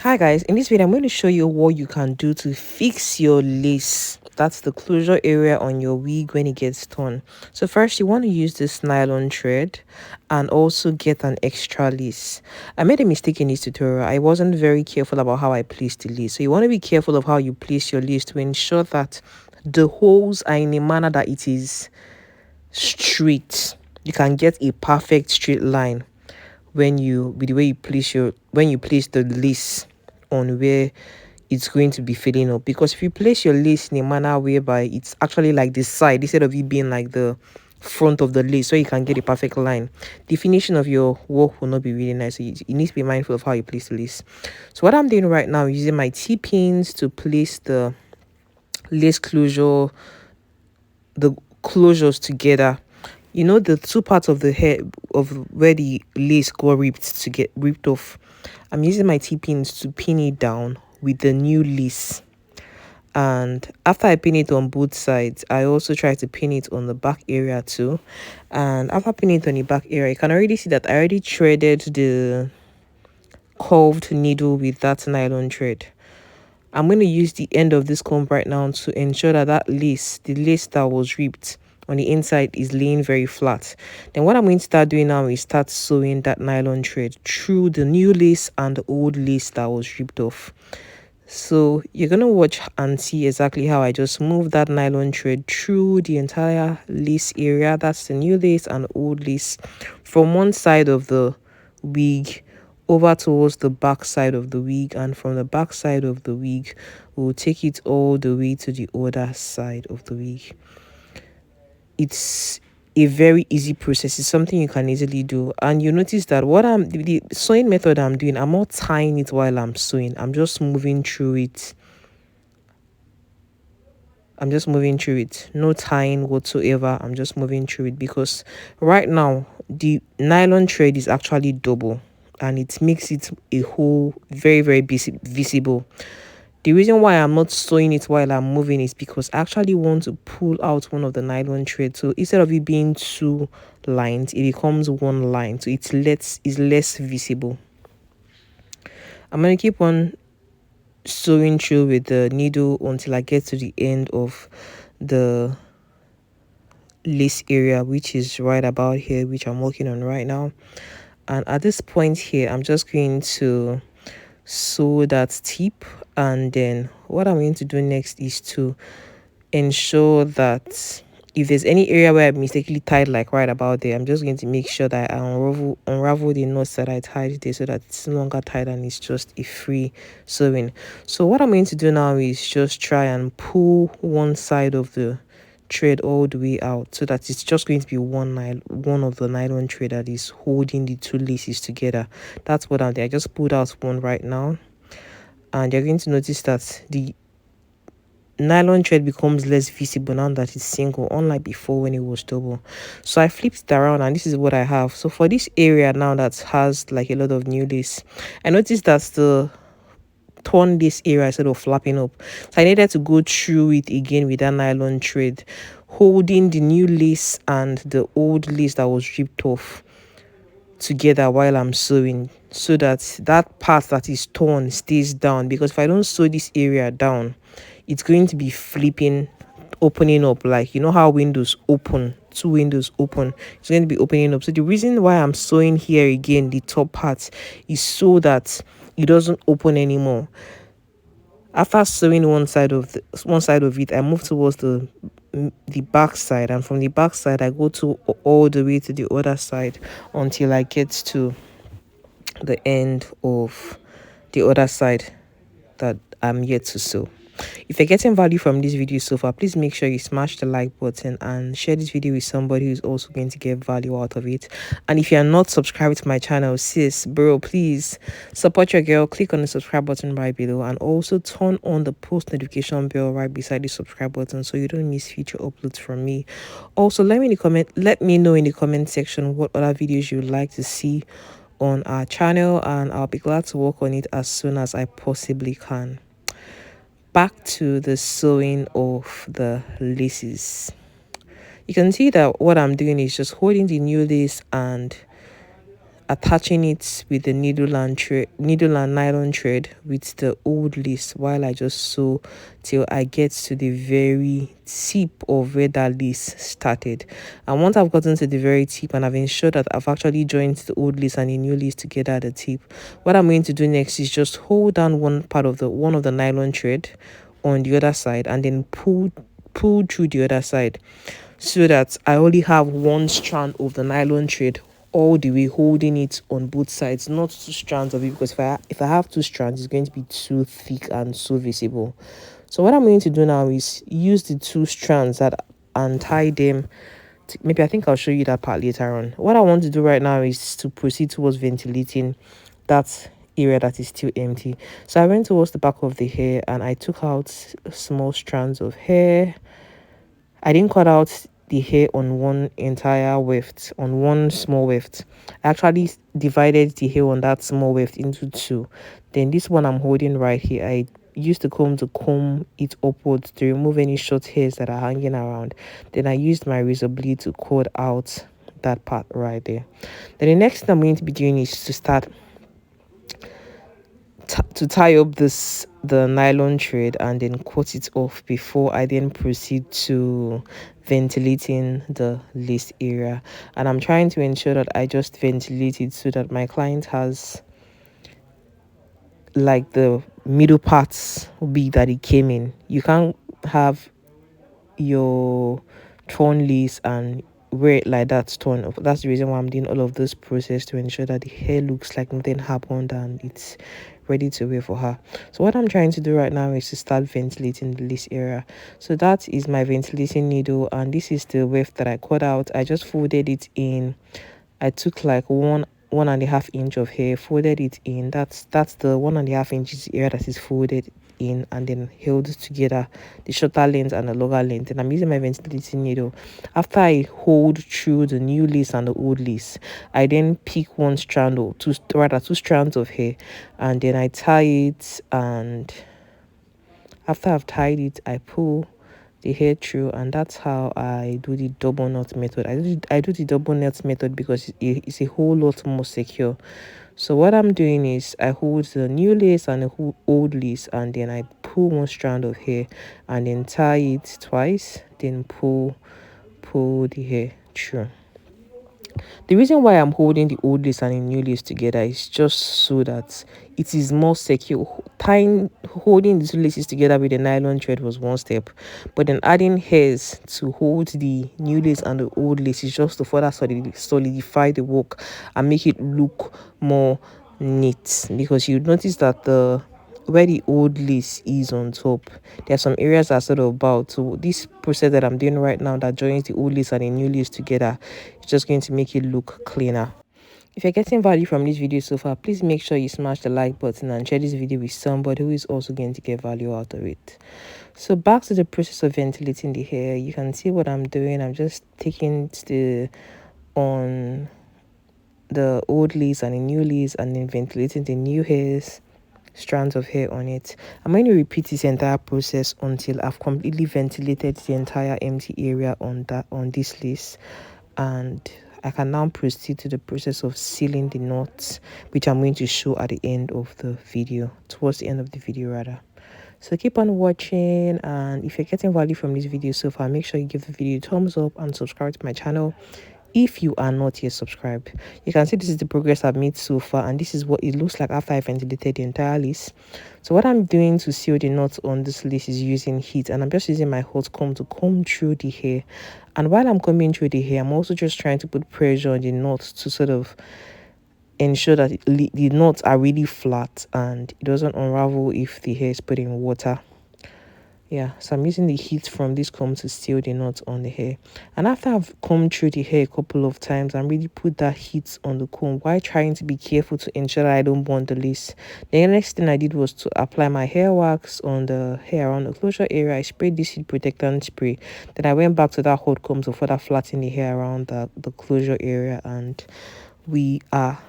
Hi guys, in this video I'm going to show you what you can do to fix your lace. That's the closure area on your wig when it gets torn. So first you want to use this nylon thread and also get an extra lace. I made a mistake in this tutorial. I wasn't very careful about how I placed the lace. So you want to be careful of how you place your lace to ensure that the holes are in a manner that it is straight. You can get a perfect straight line with the way you place the lace on where it's going to be filling up. Because if you place your lace in a manner whereby it's actually like the side instead of it being like the front of the lace, so you can get a perfect line, the finishing of your work will not be really nice. So you need to be mindful of how you place the lace. So what I'm doing right now, using my T-pins to place lace closure the closures together. You know, the two parts of the hair of where the lace got ripped to get ripped off. I'm using my T-pins to pin it down with the new lace. And after I pin it on both sides, I also try to pin it on the back area too. And after pinning it on the back area, you can already see that I already threaded the curved needle with that nylon thread. I'm going to use the end of this comb right now to ensure that the lace that was ripped on the inside is laying very flat. Then what I'm going to start doing now is start sewing that nylon thread through the new lace and the old lace that was ripped off. So you're going to watch and see exactly how I just move that nylon thread through the entire lace area. That's the new lace and old lace from one side of the wig over towards the back side of the wig, and from the back side of the wig we'll take it all the way to the other side of the wig. It's a very easy process. It's something you can easily do, and you notice that the sewing method I'm doing, I'm not tying it while I'm sewing. I'm just moving through it. No tying whatsoever. I'm just moving through it because right now the nylon thread is actually double and it makes it a whole very, very visible. The reason why I'm not sewing it while I'm moving is because I actually want to pull out one of the nylon threads. So instead of it being two lines, it becomes one line. So it's less visible. I'm going to keep on sewing through with the needle until I get to the end of the lace area, which is right about here, which I'm working on right now. And at this point here, I'm just going to sew that tip, and then what I'm going to do next is to ensure that if there's any area where I mistakenly tied, like right about there, I'm just going to make sure that I unravel the knots that I tied there so that it's no longer tied and it's just a free sewing. So what I'm going to do now is just try and pull one side of the thread all the way out so that it's just going to be one of the nylon thread that is holding the two laces together. That's what I'm doing. I just pulled out one right now, and you're going to notice that the nylon thread becomes less visible now that it's single, unlike before when it was double. So I flipped it around and this is what I have. So for this area now that has like a lot of new lace, I noticed that the torn this area instead of flapping up, so I needed to go through it again with that nylon thread, holding the new lace and the old lace that was ripped off together while I'm sewing, so that that part that is torn stays down. Because if I don't sew this area down, it's going to be flipping, opening up, like you know how windows open, two windows open, it's going to be opening up. So the reason why I'm sewing here again the top part is so that it doesn't open anymore. After sewing one side of it, I move towards the back side, and from the back side I go to all the way to the other side until I get to the end of the other side that I'm yet to sew. If you're getting value from this video so far, please make sure you smash the like button and share this video with somebody who's also going to get value out of it. And if you're not subscribed to my channel, sis, bro, please support your girl. Click on the subscribe button right below, and also turn on the post notification bell right beside the subscribe button so you don't miss future uploads from me. Also, let me know in the comment section what other videos you'd like to see on our channel, and I'll be glad to work on it as soon as I possibly can. Back to the sewing of the laces. You can see that what I'm doing is just holding the new lace and attaching it with the needle and nylon thread with the old lace while I just sew till I get to the very tip of where that lace started. And once I've gotten to the very tip and I've ensured that I've actually joined the old lace and the new lace together at the tip, what I'm going to do next is just hold down one of the nylon thread on the other side and then pull through the other side, so that I only have one strand of the nylon thread all the way holding it on both sides, not two strands of it, because if I have two strands, it's going to be too thick and so visible. So what I'm going to do now is use the two strands that and tie them. Maybe I think I'll show you that part later on. What I want to do right now is to proceed towards ventilating that area that is still empty. So I went towards the back of the hair and I took out small strands of hair. I didn't cut out the hair on one entire weft, on one small weft. I actually divided the hair on that small weft into two. Then this one I'm holding right here, I used the comb to comb it upwards to remove any short hairs that are hanging around. Then I used my razor blade to cut out that part right there. Then the next thing I'm going to be doing is to start to tie up the nylon thread and then cut it off before I then proceed to ventilating the lace area. And I'm trying to ensure that I just ventilate it so that my client has like the middle parts be that it came in. You can't have your torn lace and wear it like that torn. That's the reason why I'm doing all of this process, to ensure that the hair looks like nothing happened and it's ready to wear for her. So what I'm trying to do right now is to start ventilating the lace area. So that is my ventilating needle, and this is the weft that I cut out. I just folded it in. I took like 1.5 inch of hair, folded it in. That's the 1.5 inches area that is folded in and then held together, the shorter length and the longer length. And I'm using my ventilating needle. After I hold through the new lace and the old lace, I then pick one strand or two strands of hair, and then I tie it. And after I've tied it, I pull the hair through, and that's how I do the double knot method. I do the double knot method because it's a whole lot more secure. So what I'm doing is I hold the new lace and the old lace, and then I pull one strand of hair and then tie it twice, then pull the hair through. The reason why I'm holding the old lace and the new lace together is just so that it is more secure. Holding the two laces together with the nylon thread was one step, but then adding hairs to hold the new lace and the old lace is just to further solidify the work and make it look more neat. Because you notice that where the old lace is on top, there are some areas that are sort of bowed. So this process that I'm doing right now, that joins the old lace and the new lace together, is just going to make it look cleaner. If you're getting value from this video so far, please make sure you smash the like button and share this video with somebody who is also going to get value out of it. So back to the process of ventilating the hair. You can see what I'm doing. I'm just taking on the old lace and the new lace and then ventilating the new strands of hair on it. I'm going to repeat this entire process until I've completely ventilated the entire empty area on this lace, and I can now proceed to the process of sealing the knots, which I'm going to show at the end of the video, towards the end of the video rather. So keep on watching, and if you're getting value from this video so far, make sure you give the video a thumbs up and subscribe to my channel if you are not yet subscribed. You can see this is the progress I've made so far, and this is what it looks like after I ventilated the entire lace. So what I'm doing to seal the knots on this lace is using heat, and I'm just using my hot comb to comb through the hair. And while I'm combing through the hair, I'm also just trying to put pressure on the knots to sort of ensure that the knots are really flat and it doesn't unravel if the hair is put in water. Yeah, so I'm using the heat from this comb to seal the knots on the hair. And after I've combed through the hair a couple of times and really put that heat on the comb while trying to be careful to ensure that I don't burn the lace, the next thing I did was to apply my hair wax on the hair around the closure area. I sprayed this heat protectant spray. Then I went back to that hot comb to further flatten the hair around the closure area, and we are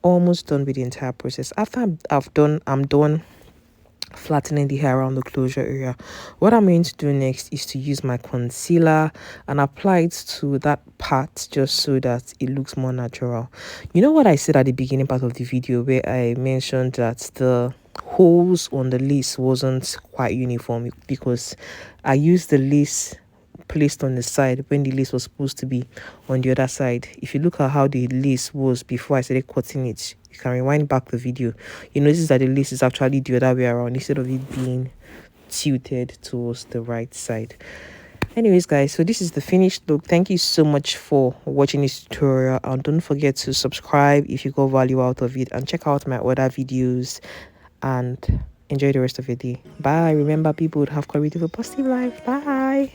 almost done with the entire process. After I'm done flattening the hair around the closure area. What I'm going to do next is to use my concealer and apply it to that part just so that it looks more natural. You know what I said at the beginning part of the video where I mentioned that the holes on the lace wasn't quite uniform because I used the lace placed on the side when the lace was supposed to be on the other side. If you look at how the lace was before I started cutting it, you can rewind back the video, you notice that the lace is actually the other way around instead of it being tilted towards the right side. Anyways guys, so this is the finished look. Thank you so much for watching this tutorial, and don't forget to subscribe if you got value out of it, and check out my other videos, and enjoy the rest of your day. Bye. Remember, people would have quality of a positive life. Bye.